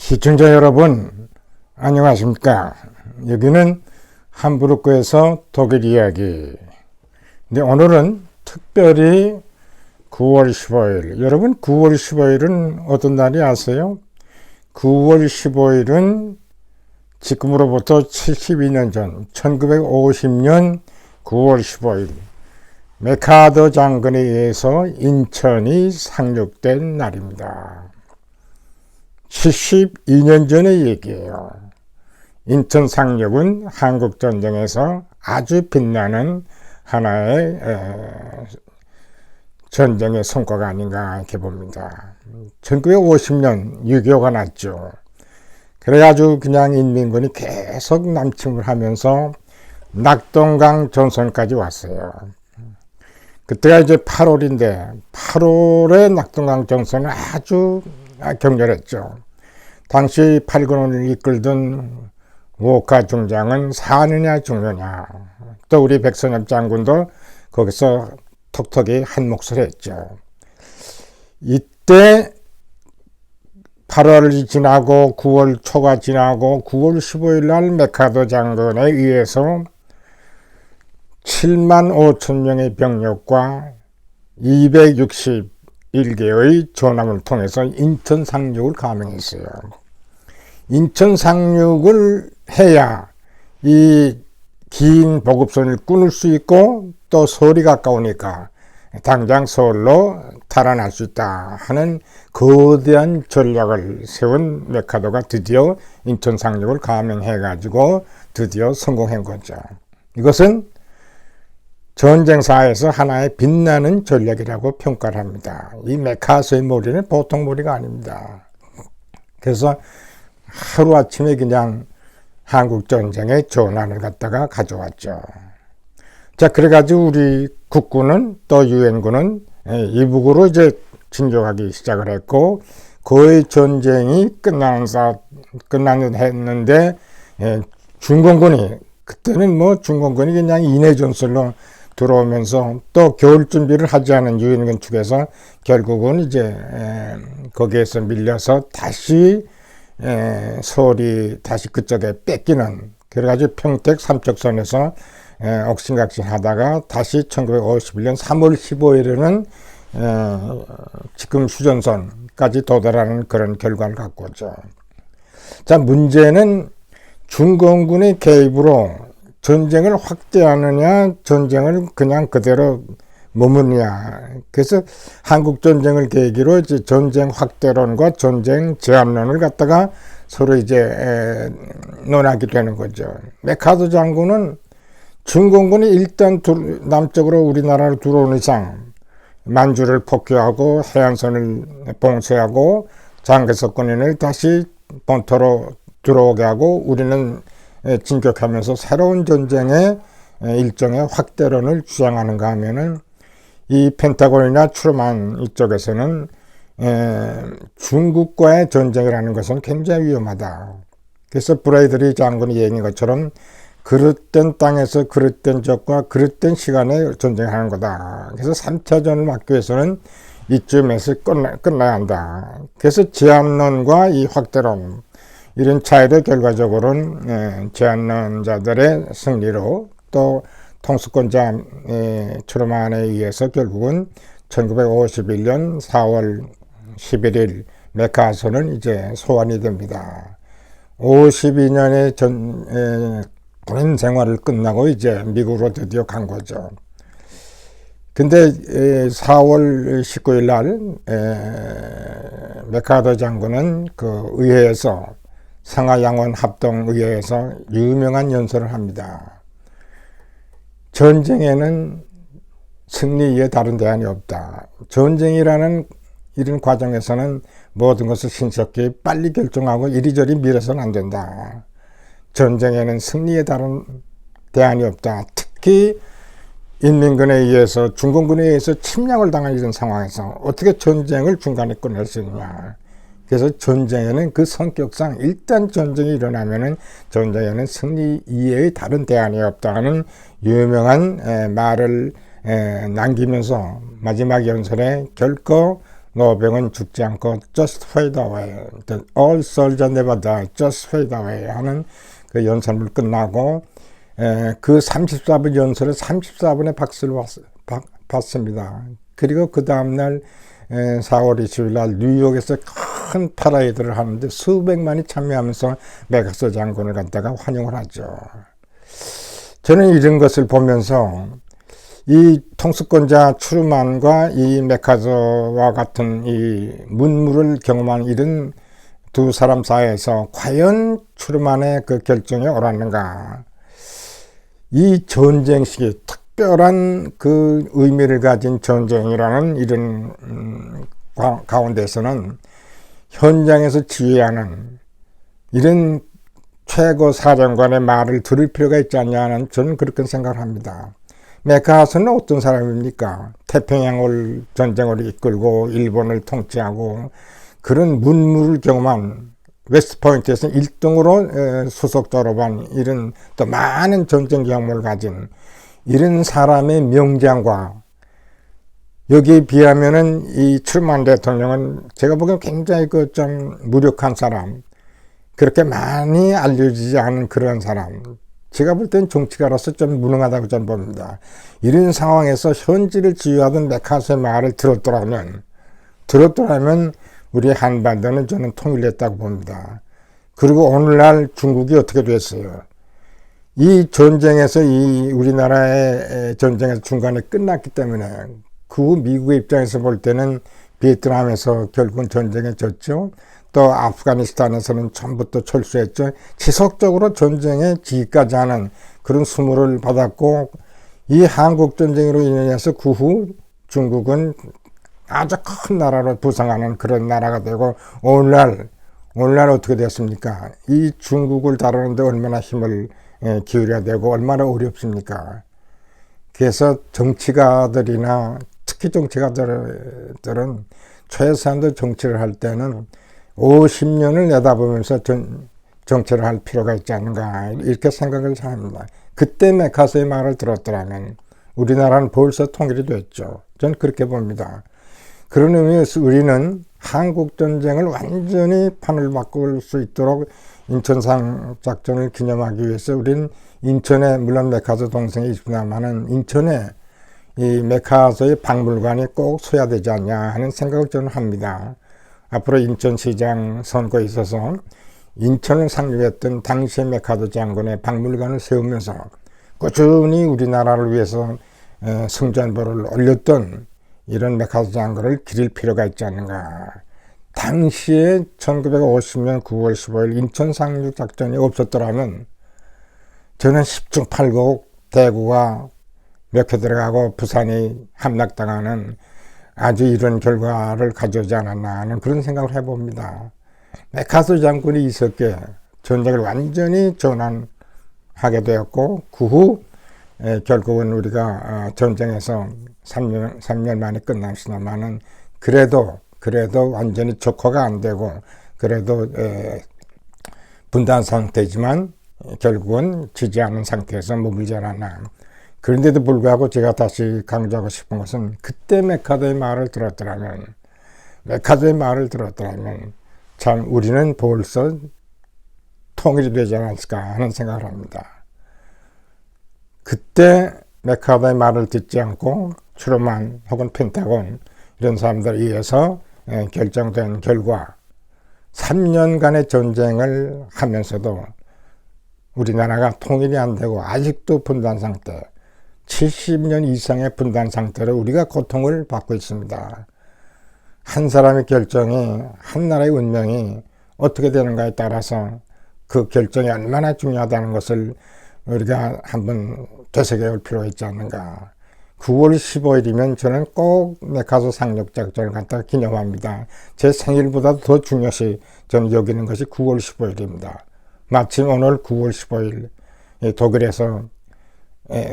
시청자 여러분, 안녕하십니까? 여기는 함부르크에서 독일 이야기. 근데 오늘은 특별히 9월 15일. 여러분, 9월 15일은 어떤 날이 아세요? 9월 15일은 지금으로부터 72년 전, 1950년 9월 15일, 메카더 장군에 의해서 인천이 상륙된 날입니다. 72년 전의 얘기예요. 인천 상륙은 한국전쟁에서 아주 빛나는 하나의 전쟁의 성과가 아닌가 이렇게 봅니다. 1950년 6.25가 났죠. 그래가지고 그냥 인민군이 계속 남침을 하면서 낙동강 전선까지 왔어요. 그때가 이제 8월인데 8월에 낙동강 전선은 아주 격렬했죠. 당시 8군을 이끌던 우오카 중장은 사느냐 죽느냐, 또 우리 백선엽 장군도 거기서 톡톡히 한 몫을 했죠. 이때 8월이 지나고 9월 초가 지나고 9월 15일 날 메카더 장군에 의해서 7만 5천 명의 병력과 261개의 전함을 통해서 인천 상륙을 감행했어요. 인천 상륙을 해야 이 긴 보급선을 끊을 수 있고 또 서울이 가까우니까 당장 서울로 탈환할 수 있다 하는 거대한 전략을 세운 메카더가 드디어 인천 상륙을 감행해가지고 드디어 성공한 거죠. 이것은 전쟁사에서 하나의 빛나는 전략이라고 평가를 합니다. 이 메카더의 머리는 보통 머리가 아닙니다. 그래서 하루아침에 그냥 한국전쟁의 전환을 갖다가 가져왔죠. 자, 그래가지고 우리 국군은 또 유엔군은 이북으로 이제 진격하기 시작을 했고, 거의 전쟁이 끝나는 했는데, 중공군이, 그때는 뭐 중공군이 그냥 인해 전술로 들어오면서 또 겨울 준비를 하지 않은 유엔군 측에서 결국은 이제 거기에서 밀려서 다시 서울이 다시 그쪽에 뺏기는, 그래가지고 평택 삼척선에서 옥신각신 하다가 다시 1951년 3월 15일에는 지금 휴전선까지 도달하는 그런 결과를 갖고 오죠. 자, 문제는 중공군의 개입으로 전쟁을 확대하느냐, 전쟁을 그냥 그대로 머무느냐. 그래서 한국전쟁을 계기로 이제 전쟁 확대론과 전쟁 제한론을 갖다가 서로 이제 논하게 되는 거죠. 메카더 장군은 중공군이 일단 남쪽으로 우리나라로 들어오는 이상 만주를 폭격하고 해안선을 봉쇄하고 장개석군인을 다시 본토로 들어오게 하고 우리는 진격하면서 새로운 전쟁의 일종의 확대론을 주장하는가 하면은 이 펜타곤이나 트루만 이쪽에서는 중국과의 전쟁을 하는 것은 굉장히 위험하다. 그래서 브레이드리 장군이 얘기한 것처럼 그릇된 땅에서 그릇된 적과 그릇된 시간에 전쟁하는 거다. 그래서 3차전을 막기 위해서는 이쯤에서 끝나야 한다. 그래서 제한론과 이 확대론, 이런 차이로 결과적으로는 제한론자들의 승리로 또 통수권자 트루만에 의해서 결국은 1951년 4월 11일 메카더는 이제 소환이 됩니다. 52년의 군인 생활을 끝나고 이제 미국으로 드디어 간 거죠. 근데 4월 19일 날 메카더 장군은 그 의회에서 상하양원 합동의회에서 유명한 연설을 합니다. 전쟁에는 승리 이외에 다른 대안이 없다. 전쟁이라는 이런 과정에서는 모든 것을 신속히 빨리 결정하고 이리저리 밀어서는 안 된다. 전쟁에는 승리에 다른 대안이 없다. 특히 인민군에 의해서, 중공군에 의해서 침략을 당한 이런 상황에서 어떻게 전쟁을 중간에 끝낼 수 있느냐. 그래서 전쟁에는 그 성격상 일단 전쟁이 일어나면은 전쟁에는 승리 이외의 다른 대안이 없다는 유명한 말을 남기면서 마지막 연설에 결코 노병은 죽지 않고 just fade away, all soldiers never die, just fade away 하는 그 연설을 끝나고 그 34분 연설에 34분의 박수를 받습니다. 그리고 그 다음날 4월 20일 날 뉴욕에서 큰 파레이드를 하는데 수백만이 참여하면서 맥아서 장군을 갖다가 환영을 하죠. 저는 이런 것을 보면서 이 통수권자 트루만과 이 맥아서와 같은 이 문물을 경험한 이런 두 사람 사이에서 과연 트루만의 그 결정이 옳았는가? 이 전쟁 시기 특별한 그 의미를 가진 전쟁이라는 이런 가운데서는 현장에서 지휘하는 이런 최고 사령관의 말을 들을 필요가 있지 않냐는 저는 그렇게 생각을 합니다. 맥아서는 어떤 사람입니까? 태평양을 전쟁을 이끌고 일본을 통치하고 그런 문물을 경험한 웨스트포인트에서 1등으로 수석 졸업한 이런 또 많은 전쟁 경험을 가진 이런 사람의 명장과 여기에 비하면은 이 트루만 대통령은 제가 보기엔 굉장히 그 좀 무력한 사람, 그렇게 많이 알려지지 않은 그런 사람, 제가 볼 땐 정치가로서 좀 무능하다고 저는 봅니다. 이런 상황에서 현지를 지휘하던 맥아서의 말을 들었더라면 우리 한반도는 저는 통일됐다고 봅니다. 그리고 오늘날 중국이 어떻게 됐어요? 이 전쟁에서 이 우리나라의 전쟁에서 중간에 끝났기 때문에 그 후 미국의 입장에서 볼 때는 베트남에서 결국은 전쟁에 졌죠. 또 아프가니스탄에서는 처음부터 철수했죠. 지속적으로 전쟁에 지휘까지 하는 그런 수모를 받았고 이 한국전쟁으로 인해서 그 후 중국은 아주 큰 나라로 부상하는 그런 나라가 되고 오늘날 어떻게 됐습니까? 이 중국을 다루는데 얼마나 힘을 기울여야 되고 얼마나 어렵습니까? 그래서 정치가들이나 특히 정치가들은 최소한도 정치를 할 때는 50년을 내다보면서 정치를 할 필요가 있지 않는가 이렇게 생각을 합니다. 그때 맥아서의 말을 들었더라면 우리나라는 벌써 통일이 됐죠. 저는 그렇게 봅니다. 그런 의미에서 우리는 한국전쟁을 완전히 판을 바꿀 수 있도록 인천상 작전을 기념하기 위해서 우리는 인천에 물론 맥아서 동생이 있습니다만은 인천에 이 맥아서의 박물관이 꼭 서야 되지 않냐 하는 생각을 저는 합니다. 앞으로 인천시장 선거에 있어서 인천을 상륙했던 당시의 맥아서 장군의 박물관을 세우면서 꾸준히 우리나라를 위해서 승전보를 올렸던 이런 맥아서 장군을 기릴 필요가 있지 않는가. 당시에 1950년 9월 15일 인천 상륙 작전이 없었더라면 저는 10중 8구 대구가 몇 개 들어가고 부산이 함락당하는 아주 이런 결과를 가져오지 않았나 하는 그런 생각을 해봅니다. 맥아서 장군이 있었기에 전쟁을 완전히 전환하게 되었고 그 후 결국은 우리가 전쟁에서 3년 만에 끝났으나마는 그래도 완전히 적화가 안 되고 그래도 분단 상태지만 결국은 지지 않은 상태에서 머물지 않았나. 그런데도 불구하고 제가 다시 강조하고 싶은 것은 그때 맥아서의 말을 들었더라면 참 우리는 벌써 통일이 되지 않았을까 하는 생각을 합니다. 그때 맥아서의 말을 듣지 않고 트루만 혹은 펜타곤 이런 사람들에 의해서 결정된 결과 3년간의 전쟁을 하면서도 우리나라가 통일이 안 되고 아직도 분단 상태 70년 이상의 분단 상태로 우리가 고통을 받고 있습니다. 한 사람의 결정이 한 나라의 운명이 어떻게 되는가에 따라서 그 결정이 얼마나 중요하다는 것을 우리가 한번 되새겨볼 필요가 있지 않는가. 9월 15일이면 저는 꼭 맥아서 상륙작전을 갖다가 기념합니다. 제 생일보다도 더 중요시 저는 여기는 것이 9월 15일입니다. 마침 오늘 9월 15일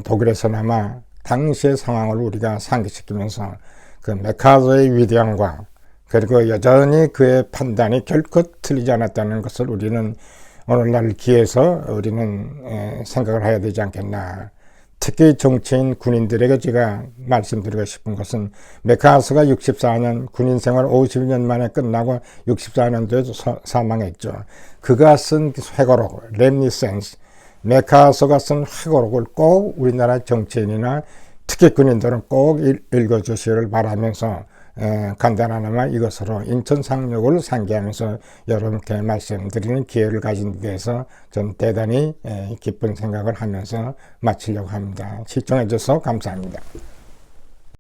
독일에서나마 당시의 상황을 우리가 상기시키면서 그 맥아서의 위대함과 그리고 여전히 그의 판단이 결코 틀리지 않았다는 것을 우리는 오늘날 기해서 우리는 생각을 해야 되지 않겠나. 특히 정치인 군인들에게 제가 말씀드리고 싶은 것은 메카아서가 64년 군인 생활 50년 만에 끝나고 64년도에 사망했죠. 그가 쓴 회고록 레미센스, 메카아서가 쓴 회고록을 꼭 우리나라 정치인이나 특히 군인들은 꼭 읽어주시기를 바라면서 간단하나마 이것으로 인천 상륙을 상기하면서 여러분께 말씀드리는 기회를 가진 데 대해서 전 대단히 기쁜 생각을 하면서 마치려고 합니다. 시청해 주셔서 감사합니다.